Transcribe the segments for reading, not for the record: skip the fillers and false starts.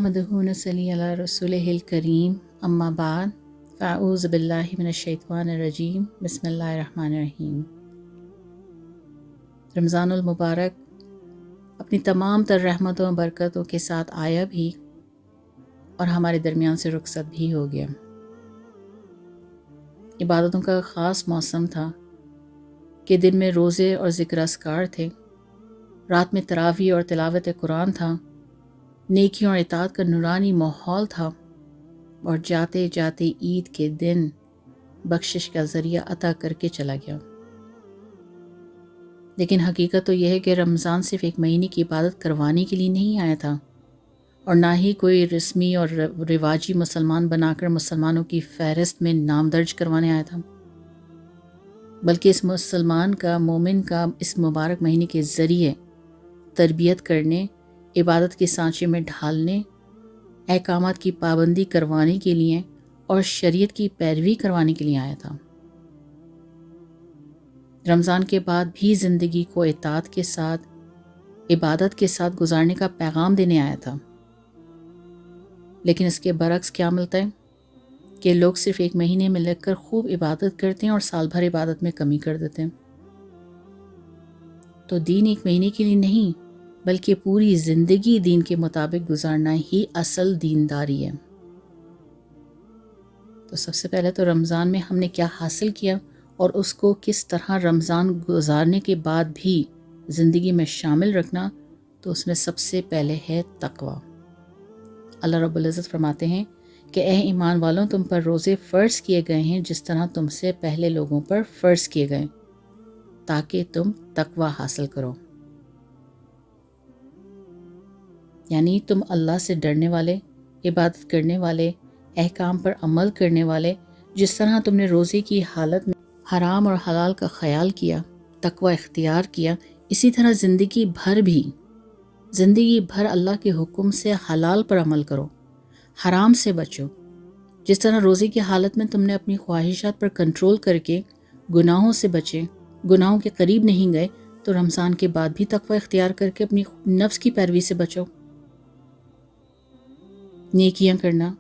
नहमदुहु व नसल्ली अला रसूलिहिल करीम अम्मा बाद फ़अऊज़ु बिल्लाहि मिनश्शैतानिर रजीम बिस्मिल्लाहिर रहमानिर रहीम। रमज़ानुल मुबारक अपनी तमाम तर रहमतों और बरकतों के साथ आया भी और हमारे दरमियान से रुखसत भी हो गया। इबादतों का ख़ास मौसम था कि दिन में रोज़े और ज़िक्र अस्कार थे, रात में तरावी और तिलावत कुरान था, नेकियों और इताअत का नूरानी माहौल था और जाते जाते ईद के दिन बख्शिश का ज़रिया अता करके चला गया। लेकिन हकीकत तो यह है कि रमज़ान सिर्फ़ एक महीने की इबादत करवाने के लिए नहीं आया था और ना ही कोई रस्मी और रिवाजी मुसलमान बनाकर मुसलमानों की फ़हरिस्त में नाम दर्ज करवाने आया था, बल्कि इस मुसलमान का, मोमिन का इस मुबारक महीने के ज़रिए तरबियत करने, इबादत के सांचे में ढालने, अहकामात की पाबंदी करवाने के लिए और शरीयत की पैरवी करवाने के लिए आया था। रमज़ान के बाद भी ज़िंदगी को इताअत के साथ, इबादत के साथ गुजारने का पैगाम देने आया था। लेकिन इसके बरक्स क्या मिलता है कि लोग सिर्फ़ एक महीने में लगकर खूब इबादत करते हैं और साल भर इबादत में कमी कर देते हैं। तो दीन एक महीने के लिए नहीं, बल्कि पूरी ज़िंदगी दीन के मुताबिक गुजारना ही असल दीनदारी है। तो सबसे पहले तो रमज़ान में हमने क्या हासिल किया और उसको किस तरह रमज़ान गुजारने के बाद भी ज़िंदगी में शामिल रखना, तो उसमें सबसे पहले है तक़वा। अल्लाह रब्बुल इज़्ज़त फरमाते हैं कि ए ईमान वालों, तुम पर रोज़े फ़र्ज़ किए गए हैं जिस तरह तुमसे पहले लोगों पर फ़र्ज़ किए गए, ताकि तुम तक़वा हासिल करो। यानी तुम अल्लाह से डरने वाले, इबादत करने वाले, अहकाम पर अमल करने वाले, जिस तरह तुमने रोज़े की हालत में हराम और हलाल का ख्याल किया, तक़वा इख्तियार किया, इसी तरह ज़िंदगी भर अल्लाह के हुक्म से हलाल पर अमल करो, हराम से बचो। जिस तरह रोज़े की हालत में तुमने अपनी ख्वाहिशात पर कंट्रोल करके गुनाहों से बचे, गुनाहों के करीब नहीं गए, तो रमज़ान के बाद भी तक़वा इख्तियार करके अपनी नफ्स की पैरवी से बचो। नेकियां करना,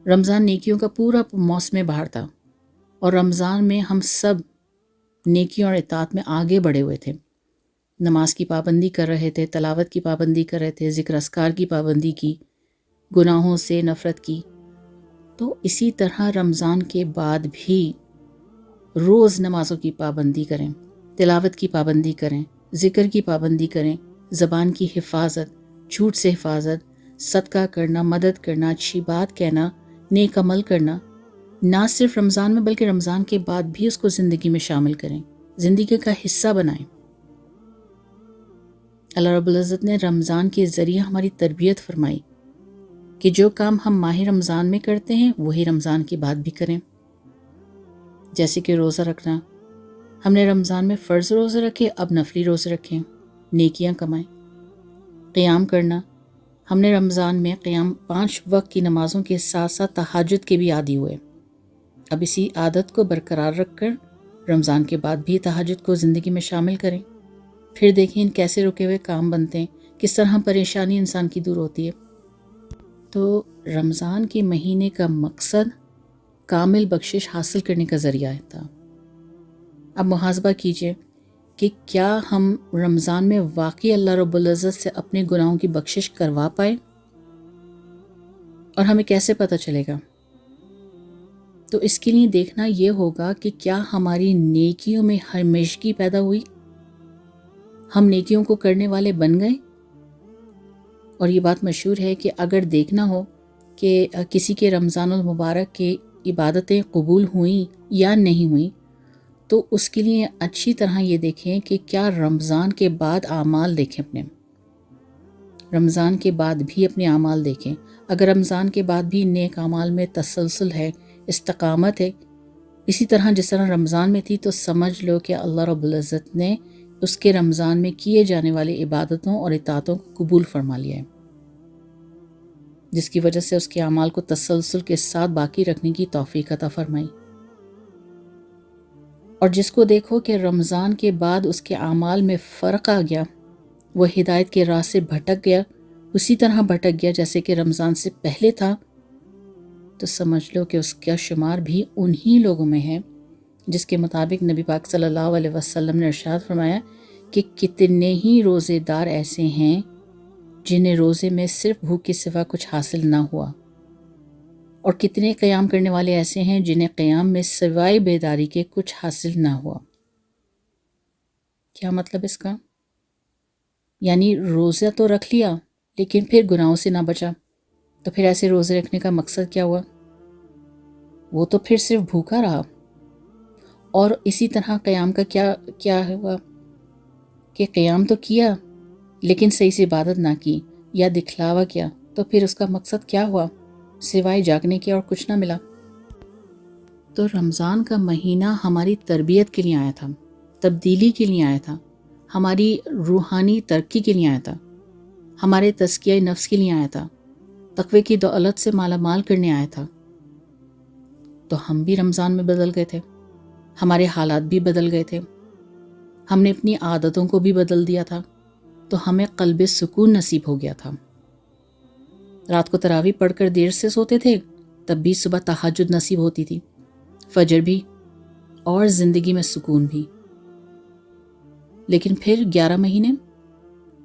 रमज़ान नेकियों का पूरा मौसम बहार था और रमज़ान में हम सब नेकियों और इताअत में आगे बढ़े हुए थे। नमाज की पाबंदी कर रहे थे, तलावत की पाबंदी कर रहे थे, ज़िक्र अस्कार की पाबंदी की, गुनाहों से नफ़रत की। तो इसी तरह रमज़ान के बाद भी रोज़ नमाज़ों की पाबंदी करें, तिलावत की पाबंदी करें, ज़िक्र की पाबंदी करें, ज़बान की हिफाजत, झूठ से हिफाजत, सदका करना, मदद करना, अच्छी बात कहना, नेक अमल करना, ना सिर्फ रमज़ान में बल्कि रमज़ान के बाद भी उसको ज़िंदगी में शामिल करें, ज़िंदगी का हिस्सा बनाएं। अल्लाह रब्बुल इज़्ज़त ने रमज़ान के ज़रिए हमारी तरबियत फरमाई कि जो काम हम माह रमज़ान में करते हैं वही रमज़ान के बाद भी करें। जैसे कि रोज़ा रखना, हमने रमज़ान में फ़र्ज़ रोज़े रखे, अब नफली रोज़े रखें, नेकियां कमाएं। क़ियाम करना, हमने रमज़ान में क़ियाम 5 वक्त की नमाज़ों के साथ साथ तहज्जुद के भी आदी हुए, अब इसी आदत को बरकरार रखकर रमज़ान के बाद भी तहज्जुद को ज़िंदगी में शामिल करें। फिर देखें कैसे रुके हुए काम बनते हैं, किस तरह परेशानी इंसान की दूर होती है। तो रमज़ान के महीने का मकसद कामिल बख्शिश हासिल करने का ज़रिया था। अब मुहासबा कीजिए कि क्या हम रमज़ान में वाकई अल्लाह रब्बुल इज़्ज़त से अपने गुनाहों की बख्शिश करवा पाए, और हमें कैसे पता चलेगा? तो इसके लिए देखना ये होगा कि क्या हमारी नेकियों में हमेशगी पैदा हुई, हम नेकियों को करने वाले बन गए। और ये बात मशहूर है कि अगर देखना हो कि किसी के रमज़ानुल मुबारक की इबादतें कबूल हुई या नहीं हुई, तो उसके लिए अच्छी तरह ये देखें कि क्या रमज़ान के बाद आमाल देखें, अपने रमज़ान के बाद भी अपने आमाल देखें। अगर रमज़ान के बाद भी नेक आमाल में तसलसल है, इस्तकामत है, इसी तरह जिस तरह रमज़ान में थी, तो समझ लो कि अल्लाह रब्बुल इज़्ज़त ने उसके रमज़ान में किए जाने वाली इबादतों और इताअतों को कबूल फरमा लिया है, जिसकी वजह से उसके अमाल को तसलसल के साथ बाकी रखने की तौफीक अता फरमाई। और जिसको देखो कि रमज़ान के बाद उसके अमाल में फ़र्क आ गया, वह हिदायत के राह से भटक गया, اسی طرح بھٹک گیا جیسے کہ رمضان سے پہلے تھا، تو سمجھ لو کہ اس کا شمار بھی انہی لوگوں میں ہے جس کے مطابق نبی پاک صلی اللہ علیہ وسلم نے ارشاد فرمایا کہ کتنے ہی روزے دار ایسے ہیں جنہیں روزے میں صرف بھوک کے سوا کچھ حاصل نہ ہوا، اور کتنے قیام کرنے والے ایسے ہیں جنہیں قیام میں سوائے بیداری کے کچھ حاصل نہ ہوا۔ کیا مطلب اس کا؟ یعنی روزہ تو رکھ لیا لیکن پھر گناہوں سے نہ بچا، تو پھر ایسے روزے رکھنے کا مقصد کیا ہوا؟ وہ تو پھر صرف بھوکا رہا۔ اور اسی طرح قیام کا کیا ہوا کہ قیام تو کیا لیکن صحیح سے عبادت نہ کی یا دکھلاوا کیا، تو پھر اس کا مقصد کیا ہوا؟ سوائے جاگنے کے اور کچھ نہ ملا۔ تو رمضان کا مہینہ ہماری تربیت کے لیے آیا تھا، تبدیلی کے لیے آیا تھا، ہماری روحانی ترقی کے لیے آیا تھا، ہمارے تزکیہ نفس کے لیے آیا تھا، تقوی کی دولت سے مالا مال کرنے آیا تھا۔ تو ہم بھی رمضان میں بدل گئے تھے، ہمارے حالات بھی بدل گئے تھے، ہم نے اپنی عادتوں کو بھی بدل دیا تھا، تو ہمیں قلب سکون نصیب ہو گیا تھا۔ رات کو تراویح پڑھ کر دیر سے سوتے تھے، تب بھی صبح تہجد نصیب ہوتی تھی، فجر بھی، اور زندگی میں سکون بھی۔ لیکن پھر 11 مہینے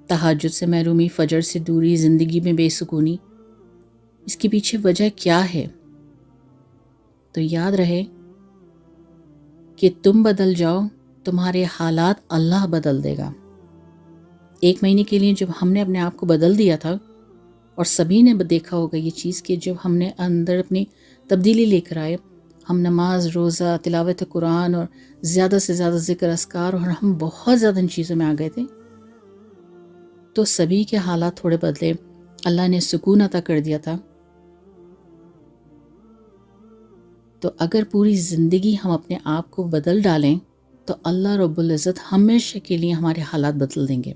تہجد سے محرومی، فجر سے دوری، زندگی میں بے سکونی، اس کے پیچھے وجہ کیا ہے؟ تو یاد رہے کہ تم بدل جاؤ، تمہارے حالات اللہ بدل دے گا۔ 1 مہینے کے لیے جب ہم نے اپنے آپ کو بدل دیا تھا، اور سبھی نے دیکھا ہوگا یہ چیز کہ جب ہم نے اندر اپنی تبدیلی لے کر آئے، ہم نماز، روزہ، تلاوت قرآن اور زیادہ سے زیادہ ذکر اذکار، اور ہم بہت زیادہ ان چیزوں میں آ گئے تھے، تو سبھی کے حالات تھوڑے بدلے، اللہ نے سکون عطا کر دیا تھا۔ تو اگر پوری زندگی ہم اپنے آپ کو بدل ڈالیں تو اللہ رب العزت ہمیشہ کے لیے ہمارے حالات بدل دیں گے۔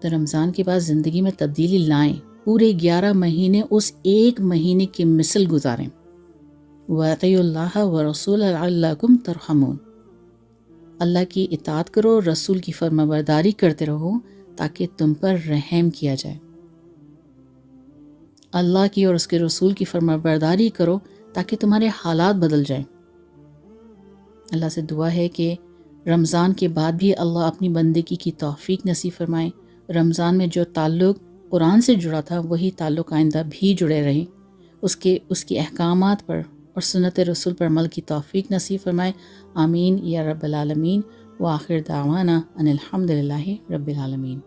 تو رمضان کے بعد زندگی میں تبدیلی لائیں، پورے 11 مہینے اس 1 مہینے کی مثل گزاریں۔ وَأَطِیعُوا اللَّهَ وَرَسُولَهُ لَعَلَّکُمْ تُرْحَمُونَ، اللہ کی اطاعت کرو، رسول کی فرمانبرداری کرتے رہو تاکہ تم پر رحم کیا جائے۔ اللہ کی اور اس کے رسول کی فرمانبرداری کرو تاکہ تمہارے حالات بدل جائیں۔ اللہ سے دعا ہے کہ رمضان کے بعد بھی اللہ اپنی بندگی کی توفیق نصیب فرمائے، رمضان میں جو تعلق قرآن سے جڑا تھا وہی تعلق آئندہ بھی جڑے رہیں، اس کے احکامات پر اور سنت رسول پر عمل کی توفیق نصیب فرمائے۔ آمین یا رب العالمین۔ وآخر دعوانا ان الحمد للہ رب العالمین۔